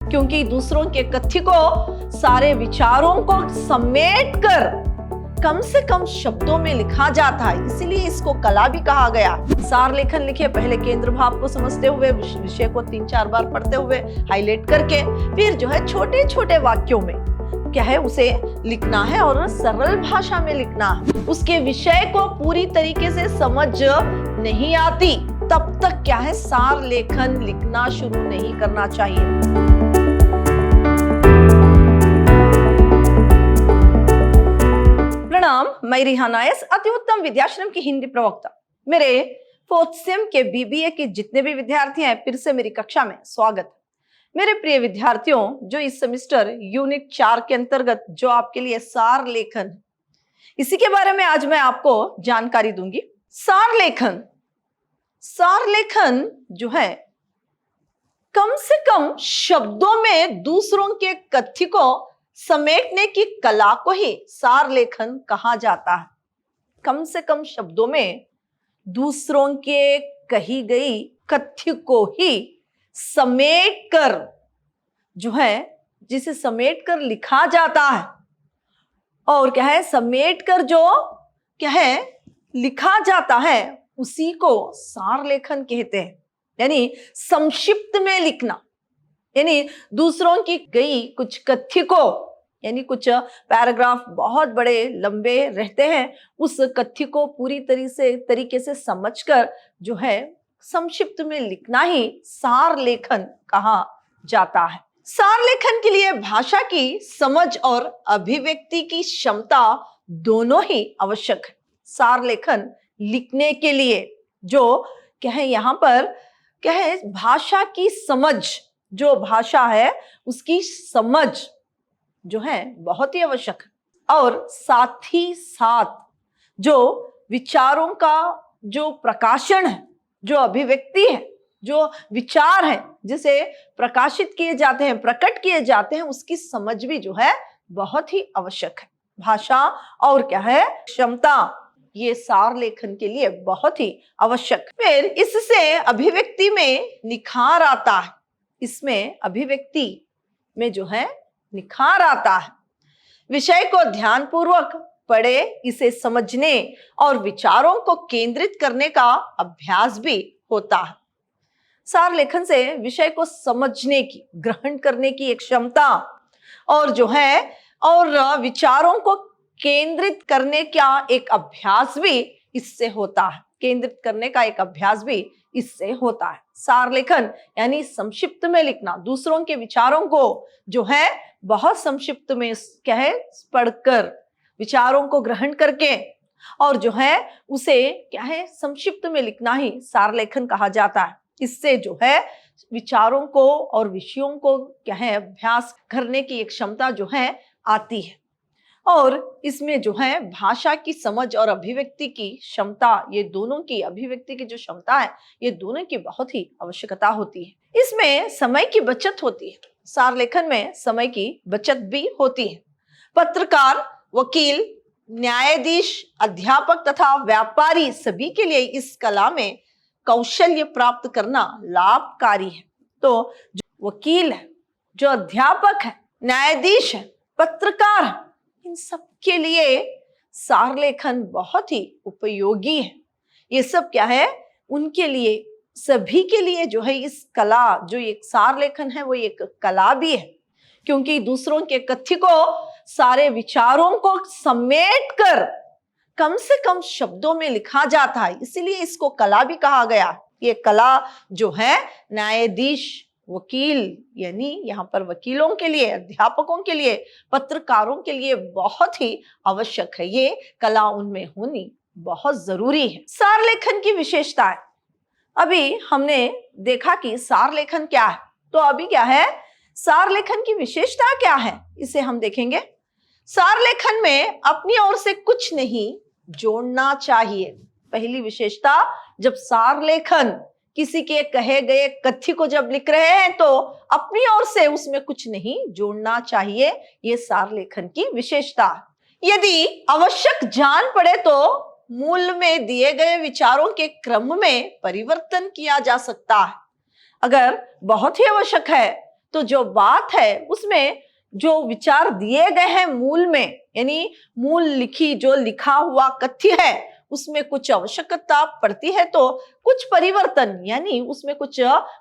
क्योंकि दूसरों के कथ्य को, सारे विचारों को समेटकर कम से कम शब्दों में लिखा जाता है, इसीलिए इसको कला भी कहा गया। सार लेखन लिखे पहले केंद्र भाव को समझते हुए, विषय को 3-4 बार पढ़ते हुए हाईलाइट करके, फिर जो है छोटे छोटे वाक्यों में क्या है उसे लिखना है और सरल भाषा में लिखना है। उसके विषय को पूरी तरीके से समझ नहीं आती तब तक क्या है सार लेखन लिखना शुरू नहीं करना चाहिए। प्रणाम, मैं रिहाना एस, अति उत्तम विद्याश्रम की हिंदी प्रवक्ता। मेरे 4th सेम के बीबीए के जितने भी विद्यार्थी हैं, फिर से मेरी कक्षा में स्वागत। मेरे प्रिय विद्यार्थियों, जो इस सेमिस्टर यूनिट 4 के अंतर्गत जो आपके लिए सार लेखन, इसी के बारे में आज मैं आपको जानकारी दूंगी। सार लेखन जो है कम से कम शब्दों में दूसरों के कथ्य को समेटने की कला को ही सार लेखन कहा जाता है। कम से कम शब्दों में दूसरों के कही गई कथ्य को ही समेट कर जो है, जिसे समेट कर लिखा जाता है, और क्या है समेट कर जो क्या है लिखा जाता है, उसी को सार लेखन कहते हैं। यानी संक्षिप्त में लिखना, यानी दूसरों की गई कुछ कथ्य को, यानी कुछ पैराग्राफ बहुत बड़े लंबे रहते हैं, उस कथ्य को पूरी तरीके से समझकर जो है संक्षिप्त में लिखना ही सार लेखन कहा जाता है। सार लेखन के लिए भाषा की समझ और अभिव्यक्ति की क्षमता दोनों ही आवश्यक है। सार लेखन लिखने के लिए जो क्या है यहाँ पर क्या है भाषा की समझ, जो भाषा है उसकी समझ जो है बहुत ही आवश्यक है, और साथ ही साथ जो विचारों का जो प्रकाशन है, जो अभिव्यक्ति है, जो विचार है जिसे प्रकाशित किए जाते हैं, प्रकट किए जाते हैं, उसकी समझ भी जो है बहुत ही आवश्यक है। भाषा और क्या है क्षमता, ये सार लेखन के लिए बहुत ही आवश्यक। फिर इससे अभिव्यक्ति में निखार आता है, इसमें अभिव्यक्ति में जो है निखार आता है। विषय को ध्यानपूर्वक पढ़े, इसे समझने और विचारों को केंद्रित करने का अभ्यास भी होता है। सार लेखन से विषय को समझने की, ग्रहण करने की एक क्षमता और जो है और विचारों को केंद्रित करने का एक अभ्यास भी इससे होता है। केंद्रित करने का एक अभ्यास भी इससे होता है। सार लेखन यानी संक्षिप्त में लिखना, दूसरों के विचारों को जो है बहुत संक्षिप्त में क्या है पढ़कर, विचारों को ग्रहण करके और जो है उसे क्या है संक्षिप्त में लिखना ही सार लेखन कहा जाता है। इससे जो है विचारों को और विषयों को क्या है अभ्यास करने की एक क्षमता जो है आती है, और इसमें जो है भाषा की समझ और अभिव्यक्ति की क्षमता, ये दोनों की अभिव्यक्ति की जो क्षमता है, ये दोनों की बहुत ही आवश्यकता होती है। इसमें समय की बचत होती है। सार लेखन में समय की बचत भी होती है। पत्रकार, वकील, न्यायाधीश, अध्यापक तथा व्यापारी सभी के लिए इस कला में कौशल्य प्राप्त करना लाभकारी है। तो जो वकील है, जो अध्यापक है, न्यायाधीश है, पत्रकार है, इन सब के लिए सार लेखन बहुत ही उपयोगी है। ये सब क्या है उनके लिए, सभी के लिए जो है इस कला, जो एक सार लेखन है वो एक कला भी है, क्योंकि दूसरों के कथ्य को, सारे विचारों को समेट कर कम से कम शब्दों में लिखा जाता है, इसीलिए इसको कला भी कहा गया। ये कला जो है न्यायाधीश, वकील यानी यहाँ पर वकीलों के लिए, अध्यापकों के लिए, पत्रकारों के लिए बहुत ही आवश्यक है। ये कला उनमें होनी बहुत जरूरी है। सार लेखन की विशेषताएं, अभी हमने देखा कि सार लेखन क्या है, तो अभी क्या है सार लेखन की विशेषता क्या है, इसे हम देखेंगे। सार लेखन में अपनी ओर से कुछ नहीं जोड़ना चाहिए। पहली विशेषता, जब सार लेखन किसी के कहे गए कथ्य को जब लिख रहे हैं तो अपनी ओर से उसमें कुछ नहीं जोड़ना चाहिए, ये सार लेखन की विशेषता है। यदि आवश्यक जान पड़े तो मूल में दिए गए विचारों के क्रम में परिवर्तन किया जा सकता है। अगर बहुत ही आवश्यक है तो जो बात है उसमें जो विचार दिए गए हैं मूल में, यानी मूल जो लिखा हुआ कथ्य है उसमें कुछ आवश्यकता पड़ती है तो कुछ परिवर्तन, यानी उसमें कुछ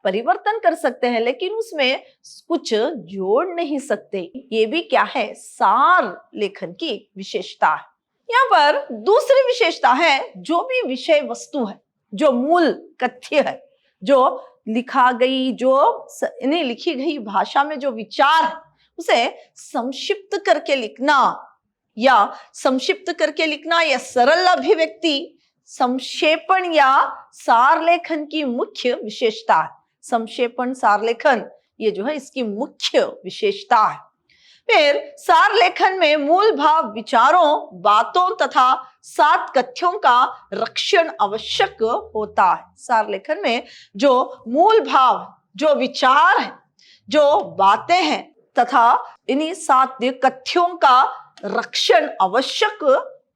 परिवर्तन कर सकते हैं, लेकिन उसमें कुछ जोड़ नहीं सकते। ये भी क्या है, सार लेखन की विशेषता है। यहाँ पर दूसरी विशेषता है, जो भी विषय वस्तु है, जो मूल कथ्य है, जो लिखी गई भाषा में जो विचार है उसे संक्षिप्त करके लिखना या सरल अभिव्यक्ति, संक्षेपण या सार लेखन की मुख्य विशेषता है। संक्षेपण, सार लेखन ये जो है इसकी मुख्य विशेषता है। फिर सार लेखन में मूल भाव, विचारों, बातों तथा 7 कथ्यों का रक्षण आवश्यक होता है। सार लेखन में जो मूल भाव, जो विचार है, जो बातें हैं तथा इन्हीं 7 कथ्यों का रक्षण आवश्यक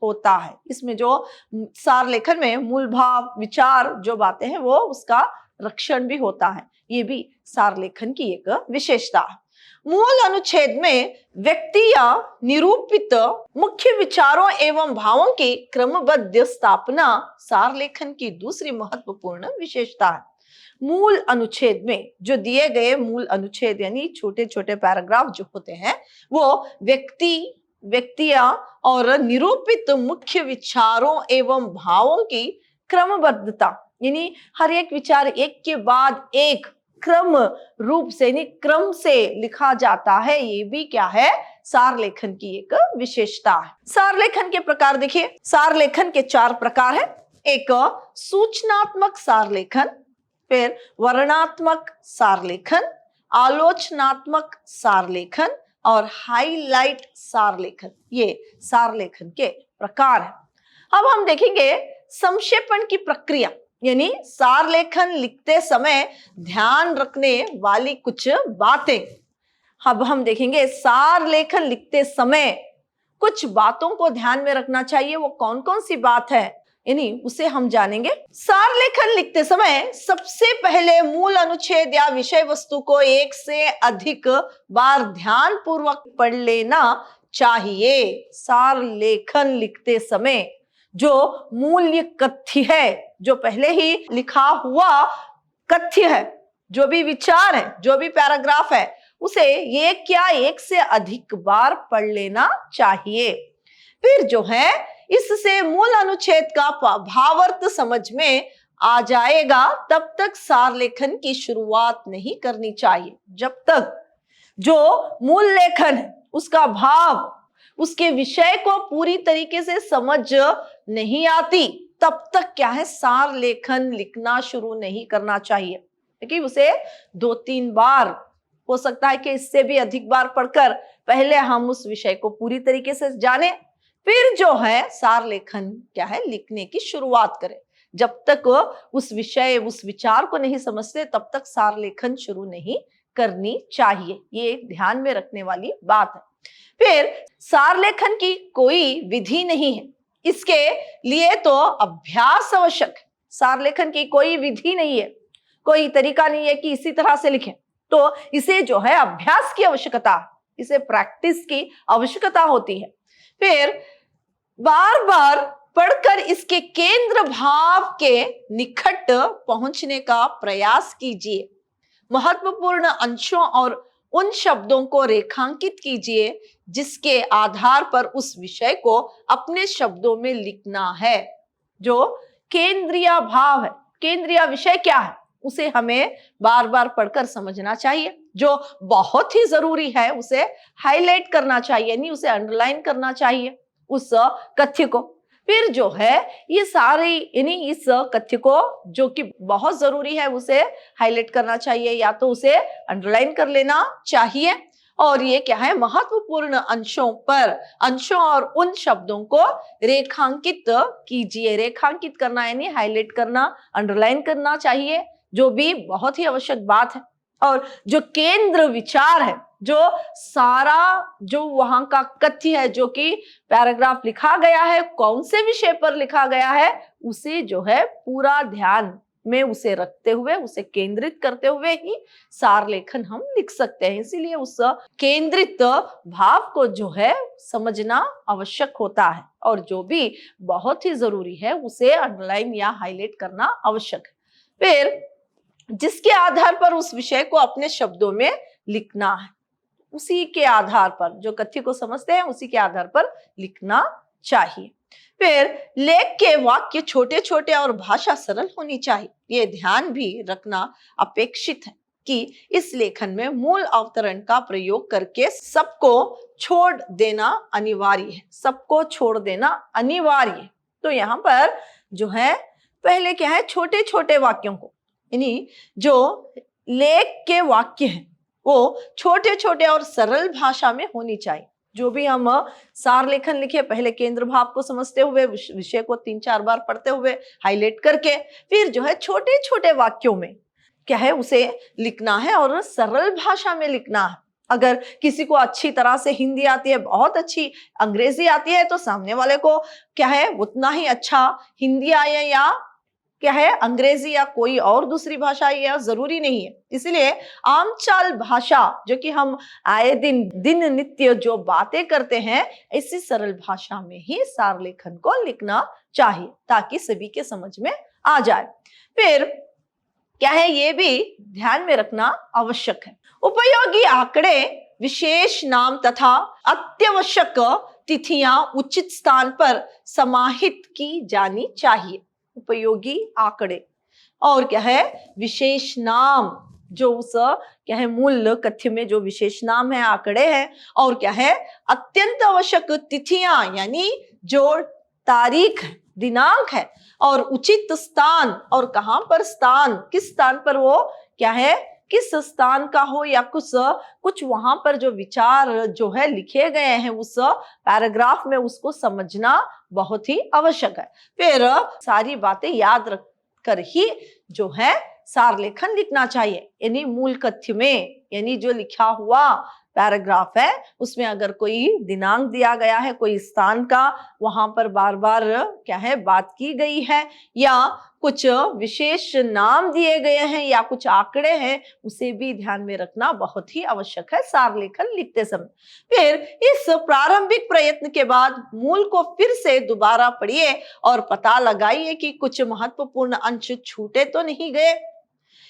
होता है। इसमें जो सार लेखन में मूल भाव, विचार, जो बातें हैं वो उसका रक्षण भी होता है। ये भी सार लेखन की एक विशेषता है। मूल अनुच्छेद में व्यक्ति या निरूपित मुख्य विचारों एवं भावों की क्रमबद्ध स्थापना सार लेखन की दूसरी महत्वपूर्ण विशेषता है। मूल अनुच्छेद में जो दिए गए मूल अनुच्छेद यानी छोटे छोटे पैराग्राफ जो होते हैं वो व्यक्तियां और निरूपित मुख्य विचारों एवं भावों की क्रमबद्धता, यानी हर एक विचार एक के बाद एक क्रम रूप से, यानी क्रम से लिखा जाता है। ये भी क्या है, सार लेखन की एक विशेषता है। सार लेखन के प्रकार देखिए, सार लेखन के 4 प्रकार है। एक सूचनात्मक सार लेखन, फिर वर्णनात्मक सार लेखन, आलोचनात्मक सार लेखन और हाईलाइट सार लेखन। ये सार लेखन के प्रकार है। अब हम देखेंगे संक्षेपण की प्रक्रिया, यानी सार लेखन लिखते समय ध्यान रखने वाली कुछ बातें। अब हम देखेंगे सार लेखन लिखते समय कुछ बातों को ध्यान में रखना चाहिए। वो कौन कौन सी बात है, यानी उसे हम जानेंगे। सार लेखन लिखते समय सबसे पहले मूल अनुच्छेद या विषय वस्तु को 1 से अधिक बार ध्यान पूर्वक पढ़ लेना चाहिए। सार लेखन लिखते समय जो मूल्य कथ्य है, जो पहले ही लिखा हुआ कथ्य है, जो भी विचार है, जो भी पैराग्राफ है, उसे 1 से अधिक बार पढ़ लेना चाहिए। फिर जो है इससे मूल अनुच्छेद का भावार्थ समझ में आ जाएगा, तब तक सार लेखन की शुरुआत नहीं करनी चाहिए। जब तक जो मूल लेखन है उसका भाव, उसके विषय को पूरी तरीके से समझ नहीं आती, तब तक क्या है, सार लेखन लिखना शुरू नहीं करना चाहिए। क्योंकि उसे 2-3 बार, हो सकता है कि इससे भी अधिक बार पढ़कर पहले हम उस विषय को पूरी तरीके से जाने, फिर जो है सार लेखन क्या है लिखने की शुरुआत करें। जब तक उस विषय, उस विचार को नहीं समझते तब तक सार लेखन शुरू नहीं करनी चाहिए। ये ध्यान में रखने वाली बात है। फिर सार लेखन की कोई विधि नहीं है, इसके लिए तो अभ्यास आवश्यक है। सार लेखन की कोई विधि नहीं है, कोई तरीका नहीं है कि इसी तरह से लिखें, तो इसे जो है अभ्यास की आवश्यकता, इसे प्रैक्टिस की आवश्यकता होती है। फिर बार बार पढ़कर इसके केंद्र भाव के निकट पहुंचने का प्रयास कीजिए। महत्वपूर्ण अंशों और उन शब्दों को रेखांकित कीजिए जिसके आधार पर उस विषय को अपने शब्दों में लिखना है। जो केंद्रीय भाव है, केंद्रीय विषय क्या है, उसे हमें बार बार पढ़कर समझना चाहिए। जो बहुत ही जरूरी है उसे हाईलाइट करना चाहिए, यानी उसे अंडरलाइन करना चाहिए उस कथ्य को। फिर जो है ये सारी, यानी इस कथ्य को जो कि बहुत जरूरी है उसे हाईलाइट करना चाहिए या तो उसे अंडरलाइन कर लेना चाहिए। और ये क्या है, महत्वपूर्ण अंशों और उन शब्दों को रेखांकित कीजिए। रेखांकित करना यानी हाईलाइट करना, अंडरलाइन करना चाहिए, जो भी बहुत ही आवश्यक बात है। और जो केंद्र विचार है, जो सारा जो वहां का कथ्य है, जो कि पैराग्राफ लिखा गया है, कौन से विषय पर लिखा गया है, उसे जो है पूरा ध्यान में उसे रखते हुए, उसे केंद्रित करते हुए ही सार लेखन हम लिख सकते हैं। इसीलिए उस केंद्रित भाव को जो है समझना आवश्यक होता है, और जो भी बहुत ही जरूरी है उसे अंडरलाइन या हाईलाइट करना आवश्यक है। फिर जिसके आधार पर उस विषय को अपने शब्दों में लिखना है, उसी के आधार पर, जो कथ्य को समझते हैं उसी के आधार पर लिखना चाहिए। फिर लेख के वाक्य छोटे छोटे और भाषा सरल होनी चाहिए। ये ध्यान भी रखना अपेक्षित है कि इस लेखन में मूल अवतरण का प्रयोग करके सबको छोड़ देना अनिवार्य है, सबको छोड़ देना अनिवार्य है। तो यहाँ पर जो है पहले क्या है, छोटे छोटे वाक्यों को, यानी जो लेख के वाक्य हैं वो छोटे छोटे और सरल भाषा में होनी चाहिए। जो भी हम सार लेखन लिखे, पहले केंद्र भाव को समझते हुए, विषय को 3-4 बार पढ़ते हुए हाईलाइट करके, फिर जो है छोटे छोटे वाक्यों में क्या है उसे लिखना है और सरल भाषा में लिखना है। अगर किसी को अच्छी तरह से हिंदी आती है, बहुत अच्छी अंग्रेजी आती है, तो सामने वाले को क्या है उतना ही अच्छा हिंदी आए या क्या है अंग्रेजी या कोई और दूसरी भाषा या जरूरी नहीं है। इसलिए आम चाल भाषा, जो कि हम आए दिन नित्य जो बातें करते हैं, ऐसी सरल भाषा में ही सार लेखन को लिखना चाहिए ताकि सभी के समझ में आ जाए। फिर क्या है, ये भी ध्यान में रखना आवश्यक है, उपयोगी आंकड़े, विशेष नाम तथा अत्यावश्यक तिथियां उचित स्थान पर समाहित की जानी चाहिए। उपयोगी आंकड़े और क्या है विशेष नाम, जो उस क्या है मूल कथ्य में जो विशेष नाम है, आंकड़े हैं, और क्या है अत्यंत आवश्यक तिथियां, यानी जो तारीख है, दिनांक है, और उचित स्थान, और कहां पर स्थान, किस स्थान पर वो क्या है किस स्थान का हो, या कुछ वहां पर जो विचार जो है लिखे गए हैं उस पैराग्राफ में, उसको समझना बहुत ही आवश्यक है। फिर सारी बातें याद रख कर ही जो है सार लेखन लिखना चाहिए। यानी मूल कथ्य में, यानी जो लिखा हुआ पैराग्राफ है उसमें अगर कोई दिनांक दिया गया है, कोई स्थान का वहां पर बार बार क्या है बात की गई है, या कुछ विशेष नाम दिए गए हैं, या कुछ आंकड़े हैं, उसे भी ध्यान में रखना बहुत ही आवश्यक है सार लेखन लिखते समय। फिर इस प्रारंभिक प्रयत्न के बाद मूल को फिर से दोबारा पढ़िए और पता लगाइए कि कुछ महत्वपूर्ण अंश छूटे तो नहीं गए।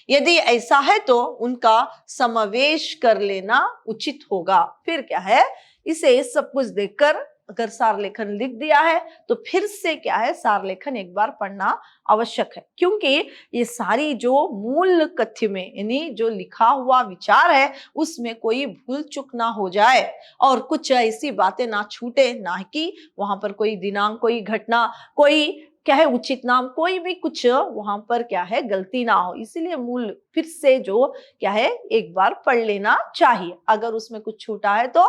यदि ऐसा है तो उनका समावेश कर लेना उचित होगा। फिर क्या है, इसे सब कुछ देखकर अगर सार लेखन लिख दिया है तो फिर से क्या है सार लेखन एक बार पढ़ना आवश्यक है, क्योंकि ये सारी जो मूल कथ्य में यानी जो लिखा हुआ विचार है उसमें कोई भूल चूक ना हो जाए और कुछ ऐसी बातें ना छूटे, ना कि वहां पर कोई दिनांक, कोई घटना, कोई क्या है उचित नाम, कोई भी कुछ वहां पर क्या है गलती ना हो। इसीलिए मूल फिर से जो क्या है एक बार पढ़ लेना चाहिए। अगर उसमें कुछ छूटा है तो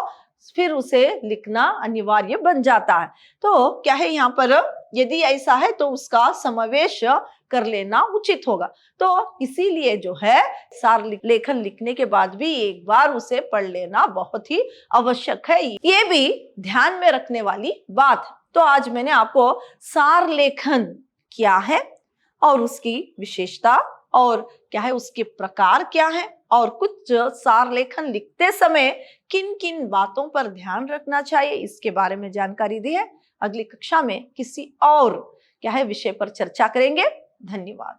फिर उसे लिखना अनिवार्य बन जाता है। तो क्या है यहाँ पर यदि ऐसा है तो उसका समावेश कर लेना उचित होगा। तो इसीलिए जो है सार लेखन लिखने के बाद भी एक बार उसे पढ़ लेना बहुत ही आवश्यक है। ये भी ध्यान में रखने वाली बात है। तो आज मैंने आपको सार लेखन क्या है और उसकी विशेषता और क्या है उसके प्रकार क्या है और कुछ सार लेखन लिखते समय किन किन बातों पर ध्यान रखना चाहिए, इसके बारे में जानकारी दी है। अगली कक्षा में किसी और क्या है विषय पर चर्चा करेंगे। धन्यवाद।